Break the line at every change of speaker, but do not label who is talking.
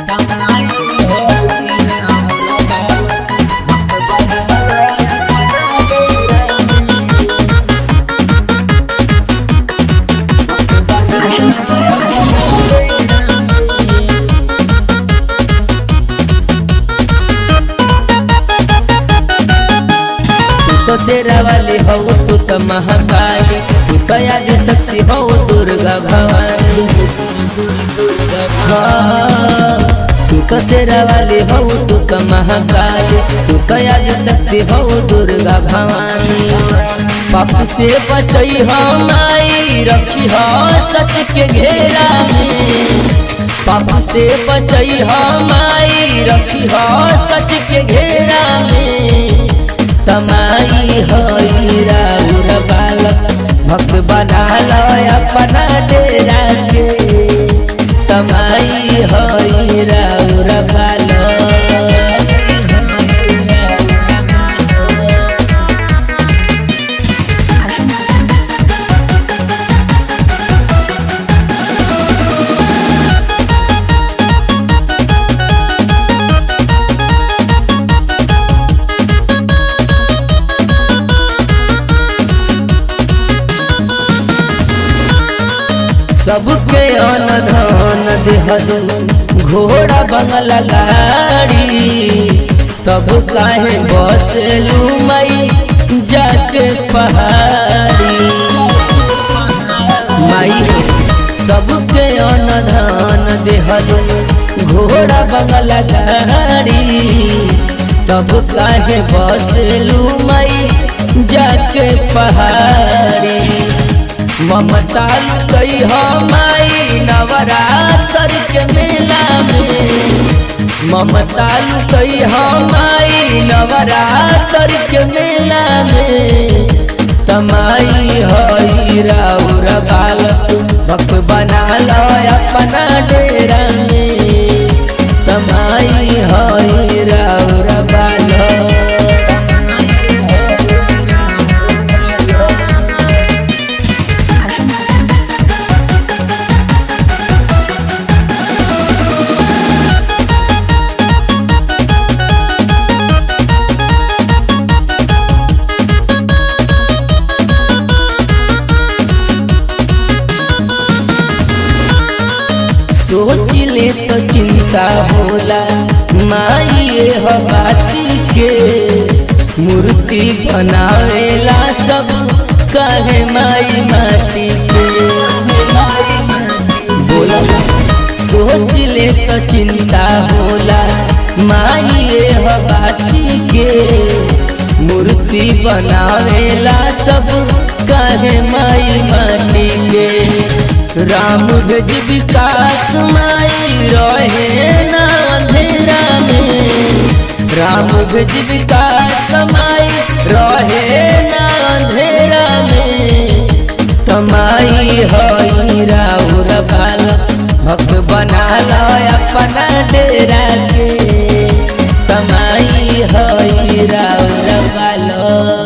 तो शेरा वाली हो तू तो महाकाली, तू तो आदि शक्ति हो दुर्गा भवानी। तू तो शेरा वाली हो तू तो महाकाली, तू तो आदि शक्ति हो दुर्गा भवानी। पाप से बचई हो माई, रखी हो सच के घेरा में। पाप से बचई हो माई, रखी हो सच के घेरा में। तमाई हई राउर बालक, भक्त बना लो अपना डेरा के। तमाई हई राउर बालक। सबके अन धन देहलू, घोड़ा बंगला गाड़ी। तब काहे बसेलू माई जाके पहाड़ी। माई सबके अन धन देहलू, घोड़ा बंगला गाड़ी। तब काहे बसेलू माई जाके पहाड़ी। ममता लुकई हो माई नवरात्र के मेला में। ममता लुकई हो माई नवरात्र के मेला में। तमाई हई राउर बालक, भक्त बना लो अपना डेरा में। तमाई हई राउर बालक। सोचिले तो चिंता होला माई हो बाती के। मूर्ति बनावेला सब काहे माई माटी के। बोला सोचिले तो चिंता होला माई हो बाती के। मूर्ति बनावेला सब काहे माई माटी के। राम भेज विकास माई रहे ना अंधेरा में। राम भेज विकास माई रहे ना अंधेरा में। तमाई हई राउर बालक, भक्त बना लो अपना डेरा के। तमाई हई राउर बालक।